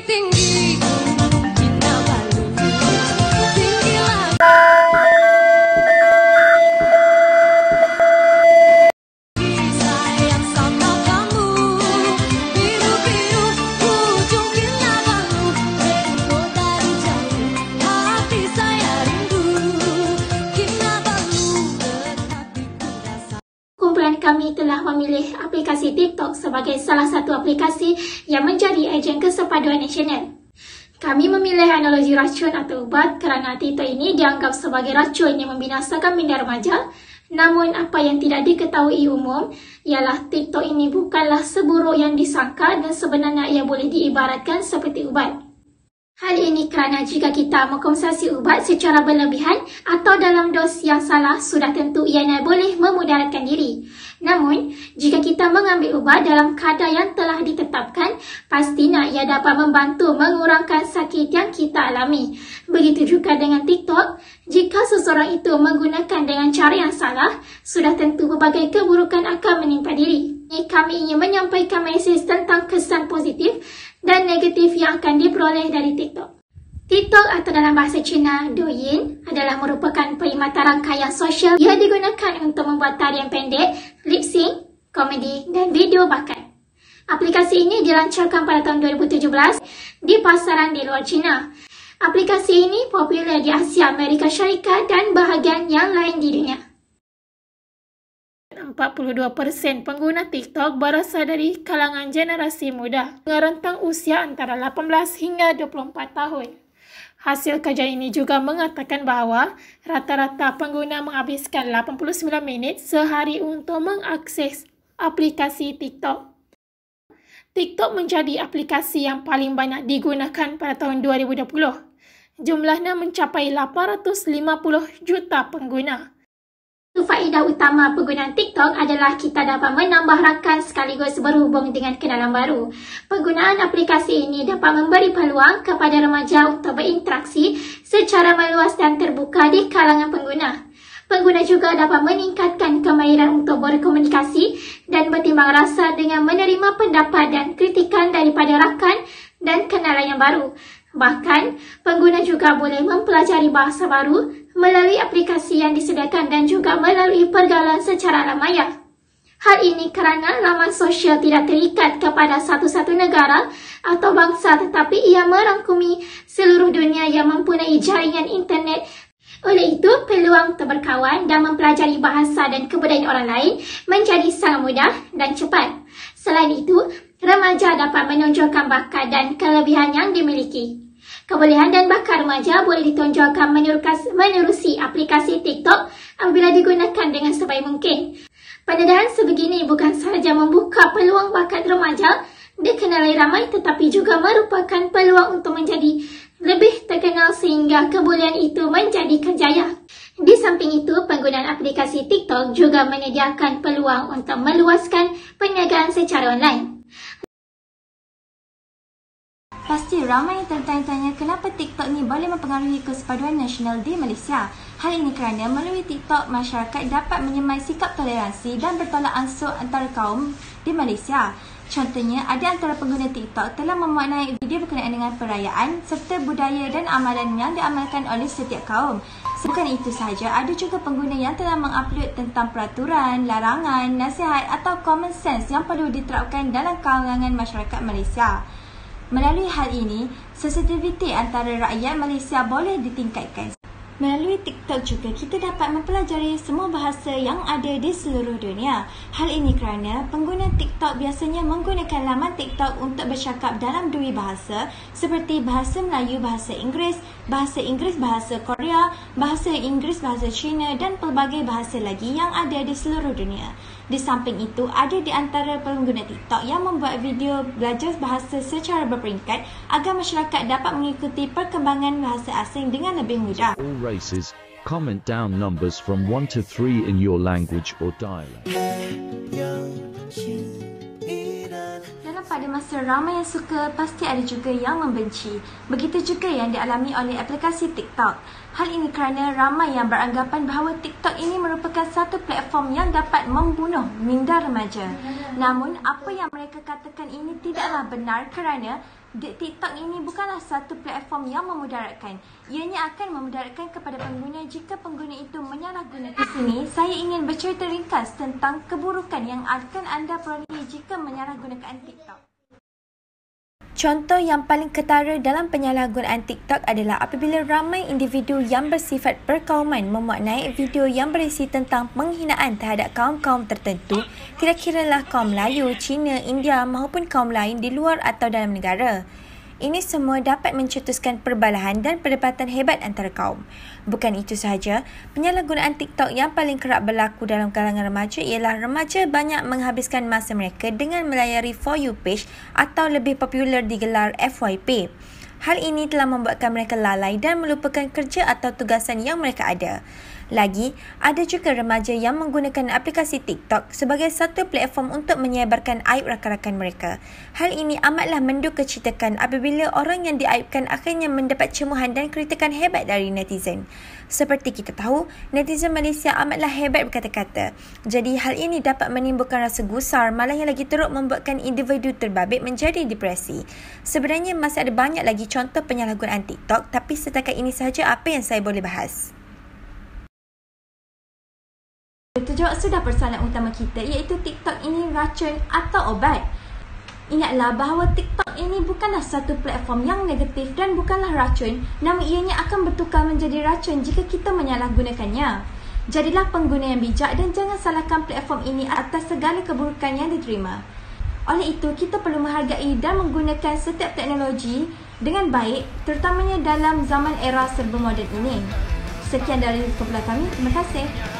tinggi Gunung Kinabalu. Tinggilah sayang sama kamu. Biru-biru ujung Kinabalu. Tengok dari jauh hati saya rindu. Kinabalu dekat di kurasa. Kumpulan kami telah memilih aplikasi TikTok sebagai salah satu aplikasi yang menjadi ejen kesepaduan nasional. Kami memilih analogi racun atau ubat kerana TikTok ini dianggap sebagai racun yang membinasakan minda remaja. Namun apa yang tidak diketahui umum ialah TikTok ini bukanlah seburuk yang disangka dan sebenarnya ia boleh diibaratkan seperti ubat. Hal ini kerana jika kita mengkonsumsi ubat secara berlebihan atau dalam dos yang salah, sudah tentu ianya boleh memudaratkan diri. Namun, jika kita mengambil ubat dalam kadar yang telah ditetapkan, pastinya ia dapat membantu mengurangkan sakit yang kita alami. Begitu juga dengan TikTok, jika seseorang itu menggunakan dengan cara yang salah, sudah tentu berbagai keburukan akan menimpa diri. Kami ingin menyampaikan mesej tentang kesan positif dan negatif yang akan diperoleh dari TikTok. TikTok atau dalam bahasa Cina, Douyin adalah merupakan perkhidmatan rangkaian sosial. Ia digunakan untuk membuat tarian pendek, lip sync, komedi dan video bakat. Aplikasi ini dilancarkan pada tahun 2017 di pasaran di luar China. Aplikasi ini popular di Asia, Amerika Syarikat dan bahagian yang lain di dunia. 42% pengguna TikTok berasal dari kalangan generasi muda dengan rentang usia antara 18 hingga 24 tahun. Hasil kajian ini juga mengatakan bahawa rata-rata pengguna menghabiskan 89 minit sehari untuk mengakses aplikasi TikTok. TikTok menjadi aplikasi yang paling banyak digunakan pada tahun 2020. Jumlahnya mencapai 850 juta pengguna. Faedah utama penggunaan TikTok adalah kita dapat menambah rakan sekaligus berhubung dengan kenalan baru. Penggunaan aplikasi ini dapat memberi peluang kepada remaja untuk berinteraksi secara meluas dan terbuka di kalangan pengguna. Pengguna juga dapat meningkatkan kemahiran untuk berkomunikasi dan bertimbang rasa dengan menerima pendapat dan kritikan daripada rakan dan kenalan yang baru. Bahkan, pengguna juga boleh mempelajari bahasa baru melalui aplikasi yang disediakan dan juga melalui pergaulan secara alam maya. Hal ini kerana laman sosial tidak terikat kepada satu-satu negara atau bangsa, tetapi ia merangkumi seluruh dunia yang mempunyai jaringan internet. Oleh itu, peluang untuk berkawan dan mempelajari bahasa dan kebudayaan orang lain menjadi sangat mudah dan cepat. Selain itu, remaja dapat menonjolkan bakat dan kelebihan yang dimiliki. Kebolehan dan bakat remaja boleh ditonjolkan menerusi aplikasi TikTok apabila digunakan dengan sebaik mungkin. Pendedahan sebegini bukan sahaja membuka peluang bakat remaja dikenali ramai, tetapi juga merupakan peluang untuk menjadi lebih terkenal sehingga kebolehan itu menjadi kerjaya. Di samping itu, penggunaan aplikasi TikTok juga menyediakan peluang untuk meluaskan perniagaan secara online. Pasti ramai yang tertanya-tanya kenapa TikTok ni boleh mempengaruhi kesepaduan nasional di Malaysia. Hal ini kerana melalui TikTok, masyarakat dapat menyemai sikap toleransi dan bertolak ansur antara kaum di Malaysia. Contohnya, ada antara pengguna TikTok telah memaknai video berkenaan dengan perayaan serta budaya dan amalan yang diamalkan oleh setiap kaum. Bukan itu sahaja, ada juga pengguna yang telah mengupload tentang peraturan, larangan, nasihat atau common sense yang perlu diterapkan dalam kalangan masyarakat Malaysia. Melalui hal ini, sensitiviti antara rakyat Malaysia boleh ditingkatkan. Melalui TikTok juga kita dapat mempelajari semua bahasa yang ada di seluruh dunia. Hal ini kerana pengguna TikTok biasanya menggunakan laman TikTok untuk bercakap dalam dua bahasa seperti bahasa Melayu, bahasa Inggeris, bahasa Korea, bahasa Inggeris, bahasa Cina dan pelbagai bahasa lagi yang ada di seluruh dunia. Di samping itu, ada di antara pengguna TikTok yang membuat video belajar bahasa secara berperingkat agar masyarakat dapat mengikuti perkembangan bahasa asing dengan lebih mudah. All races, comment down numbers from 1 to 3 in your language or dialect. Dalam pada masa ramai yang suka, pasti ada juga yang membenci. Begitu juga yang dialami oleh aplikasi TikTok. Hal ini kerana ramai yang beranggapan bahawa TikTok ini merupakan satu platform yang dapat membunuh minda remaja. Namun, apa yang mereka katakan ini tidaklah benar kerana TikTok ini bukanlah satu platform yang memudaratkan. Ianya akan memudaratkan kepada pengguna jika pengguna itu menyalahgunakan. Di sini, saya ingin bercerita ringkas tentang keburukan yang akan anda perolehi jika menyalahgunakan TikTok. Contoh yang paling ketara dalam penyalahgunaan TikTok adalah apabila ramai individu yang bersifat perkauman memuat naik video yang berisi tentang penghinaan terhadap kaum-kaum tertentu, tidak kiralah kaum Melayu, Cina, India maupun kaum lain di luar atau dalam negara. Ini semua dapat mencetuskan perbalahan dan perdebatan hebat antara kaum. Bukan itu sahaja, penyalahgunaan TikTok yang paling kerap berlaku dalam kalangan remaja ialah remaja banyak menghabiskan masa mereka dengan melayari For You page atau lebih popular digelar FYP. Hal ini telah membuatkan mereka lalai dan melupakan kerja atau tugasan yang mereka ada. Lagi, ada juga remaja yang menggunakan aplikasi TikTok sebagai satu platform untuk menyebarkan aib rakan-rakan mereka. Hal ini amatlah mendukacitakan apabila orang yang diaibkan akhirnya mendapat cemuhan dan kritikan hebat dari netizen. Seperti kita tahu, netizen Malaysia amatlah hebat berkata-kata. Jadi hal ini dapat menimbulkan rasa gusar, malah yang lagi teruk membuatkan individu terbabit menjadi depresi. Sebenarnya masih ada banyak lagi contoh penyalahgunaan TikTok, tapi setakat ini sahaja apa yang saya boleh bahas. Terjawab sudah persoalan utama kita, iaitu TikTok ini racun atau obat. Ingatlah bahawa TikTok ini bukanlah satu platform yang negatif dan bukanlah racun, namun ianya akan bertukar menjadi racun jika kita menyalahgunakannya. Jadilah pengguna yang bijak dan jangan salahkan platform ini atas segala keburukan yang diterima. Oleh itu, kita perlu menghargai dan menggunakan setiap teknologi dengan baik, terutamanya dalam zaman era serba moden ini. Sekian dari kumpulan kami. Terima kasih.